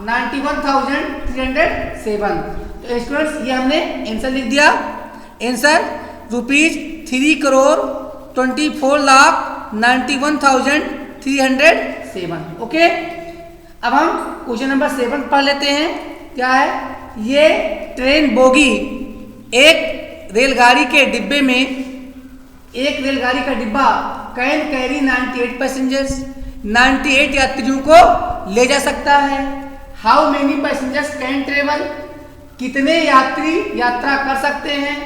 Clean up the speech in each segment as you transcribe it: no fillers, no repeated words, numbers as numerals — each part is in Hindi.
91,307। तो स्टूडेंट्स ये हमने आंसर लिख दिया। आंसर ₹3,24,91,307। ओके, अब हम क्वेश्चन नंबर 7 पढ़ लेते हैं। क्या है ये? ट्रेन बोगी, एक रेलगाड़ी के डिब्बे में, एक रेलगाड़ी का डिब्बा कैन कैरी 98 पैसेंजर्स, 98 यात्रियों को ले जा सकता है। How many passengers can travel, कितने यात्री यात्रा कर सकते हैं।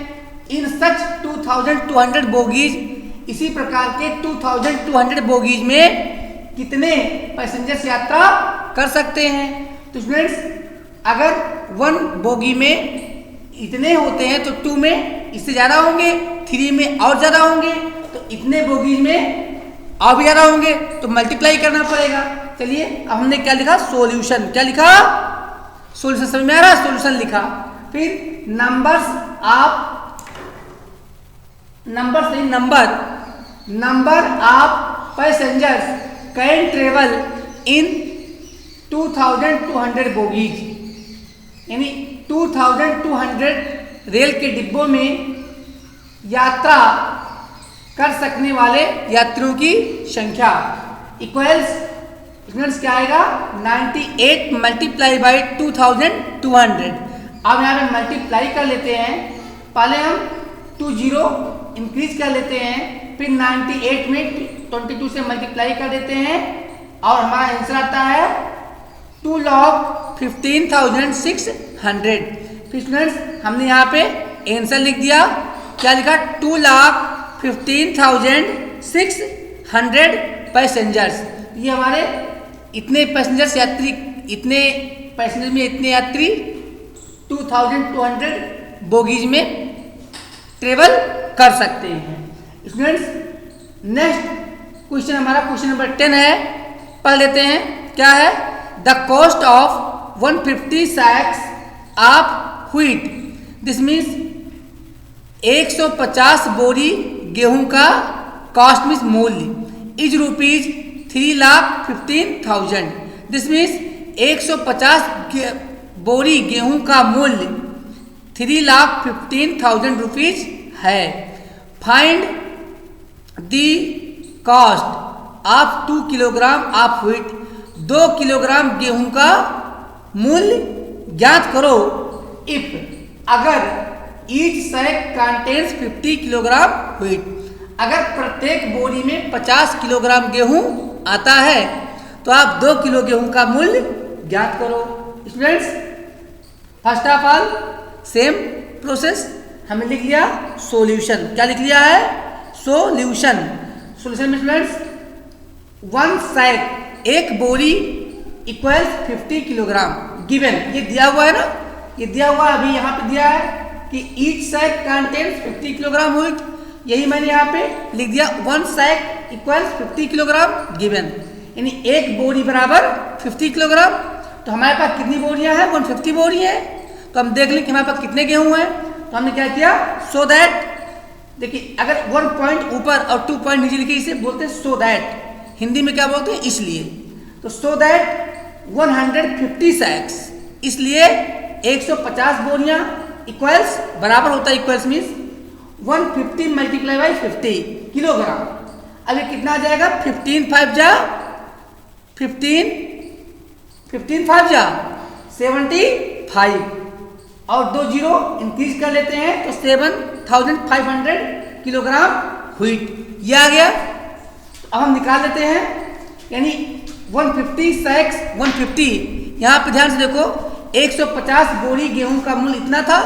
इन सच 2200 बोगीज, इसी प्रकार के 2200 बोगीज में कितने पैसेंजर्स यात्रा कर सकते हैं। तो स्टूडेंट्स अगर 1 बोगी में इतने होते हैं तो 2 में इससे ज़्यादा होंगे, 3 में और ज़्यादा होंगे, तो इतने बोगीज में और भी ज़्यादा होंगे, तो मल्टीप्लाई करना पड़ेगा। चलिए अब हमने क्या लिखा? सोल्यूशन। क्या लिखा? सोल्यूशन। समझ में आ रहा है? सोल्यूशन लिखा। फिर numbers of, number of passengers can travel in 2200 bogies, यानी 2200 रेल के डिब्बों में यात्रा कर सकने वाले यात्रियों की संख्या इक्वल्स क्या आएगा? 98 मल्टीप्लाई बाई 2200। अब यहाँ पे मल्टीप्लाई कर लेते हैं। पहले हम 20 इंक्रीज कर लेते हैं, फिर 98 में 22 से मल्टीप्लाई कर देते हैं और हमारा आंसर आता है 2,15,600। फिर स्टूडेंट्स हमने यहाँ पे आंसर लिख दिया। क्या लिखा? 2,15,600 पैसेंजर्स। ये हमारे इतने पैसेंजर्स यात्री, इतने पैसेंजर में इतने यात्री 2200 बोगीज में ट्रेवल कर सकते हैं। स्टूडेंट्स नेक्स्ट क्वेश्चन हमारा क्वेश्चन नंबर 10 है, पढ़ लेते हैं। क्या है? The cost of 150 sacks of wheat, this means 150 बोरी गेहूं का कॉस्ट मीन्स मूल्य इज ₹3,15,000। दिस मीन्स 150 बोरी गेहूं का मूल्य 3,15,000 रुपीज है। Find the cost of 2 kilogram of wheat, 2 kilogram गेहूं का मूल्य ज्ञात करो। इफ, अगर each sack contains 50 kilogram wheat, अगर प्रत्येक बोरी में 50 किलोग्राम गेहूं आता है तो आप 2 किलो गेहूं का मूल्य ज्ञात करो। Students first of all same process हमने लिख लिया सॉल्यूशन। क्या लिख लिया है? सॉल्यूशन। सॉल्यूशन में स्टूडेंट्स 1 सैक, एक बोरी इक्वल्स 50 किलोग्राम गिवन, ये दिया हुआ है ना, ये दिया हुआ अभी यहाँ पे दिया है कि each sack contains 50 kilogram wheat, यही मैंने यहाँ पे लिख दिया 1 सैक इक्वल्स 50 किलोग्राम गिवन, यानी एक बोरी बराबर 50 किलोग्राम। तो हमारे पास कितनी बोरियां हैं? 150 बोरी है। तो हम देख लें कि हमारे पास कितने गेहूं हैं। तो हमने क्या किया? सो दैट, देखिए अगर 1 पॉइंट ऊपर और 2 पॉइंट नीचे लिखे इसे बोलते हैं सो दैट, हिंदी में क्या बोलते हैं? इसलिए। तो सो दैट 150 सैक्स, इसलिए 150 बोरियां इक्वल्स बराबर होता है, equals means 150 multiply by 50 kilogram. अब ये कितना आ जाएगा? 15 5 जा 75 और 2 जीरो इंक्रीज कर लेते हैं तो 7,500 किलोग्राम व्हीट, ये आ गया। तो अब हम निकाल लेते हैं, यानी 150 सैक्स 150, यहाँ पे ध्यान से देखो 150 बोरी गेहूं का मूल्य इतना था।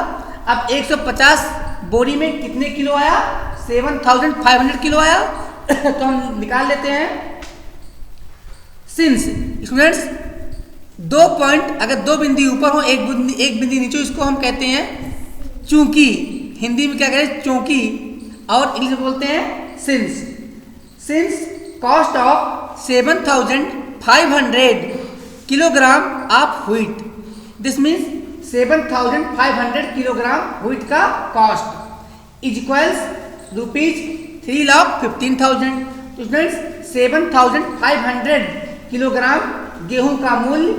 अब 150 बोरी में कितने किलो आया? 7,500 किलो आया। तो हम निकाल लेते हैं। सिंस स्टूडेंट्स 2 पॉइंट, अगर 2 बिंदी ऊपर हो, एक बिंदी नीचे, इसको हम कहते हैं चूंकि। हिंदी में क्या कहते हैं? चूंकि, और इंग्लिश में बोलते हैं since. Since cost of 7,500 kilogram of wheat, this means 7,500 kilogram wheat का कॉस्ट इज इक्वल्स ₹3,15,000। तो स्टूडेंट्स 7,500 किलोग्राम गेहूं का मूल्य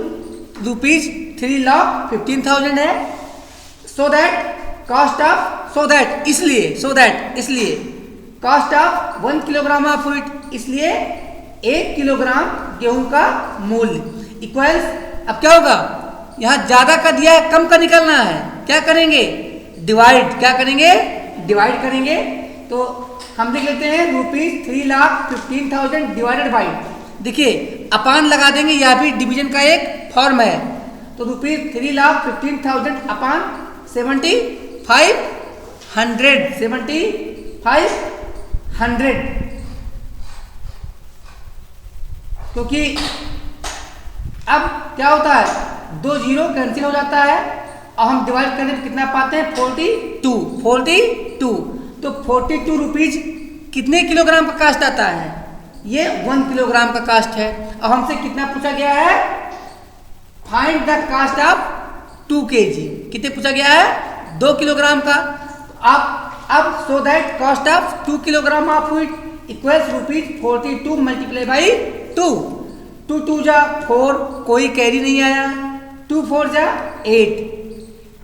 रुपीज 3,15,000 है। सो दैट कॉस्ट ऑफ इसलिए cost of 1 kilogram of wheat, इसलिए 1 किलोग्राम गेहूं का मूल्य इक्वल्स, अब क्या होगा, यहां ज्यादा का दिया है, कम का निकालना है, क्या करेंगे, डिवाइड करेंगे। तो हम देख लेते हैं रुपीज 3,15,000 डिवाइडेड बाई, देखिए अपान लगा देंगे, यह भी डिवीजन का एक फॉर्म है। तो रुपीज 3,15,000 अपान 7,500 क्योंकि अब क्या होता है, 2 जीरो कैंसिल हो जाता है और हम डिवाइड करने पर कितना पाते हैं, 42। तो 42 रुपीज कितने किलोग्राम का कास्ट आता है, ये 1 किलोग्राम का कास्ट है। और हमसे कितना पूछा गया है, find the cost of 2 kg, कितने पूछा गया है, 2 किलोग्राम का। अब so that cost of 2 kilogram of wheat equals rupees 42 multiply by 2, 2 2 जा 4, कोई कैरी नहीं आया, 2 4 जा 8,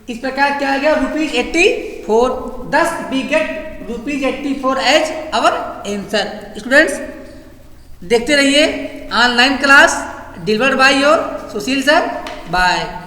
इस प्रकार क्या आ गया, rupees 84। thus we get rupees 84 as our answer. Students देखते रहिए online class delivered by your Sushil sir. Bye.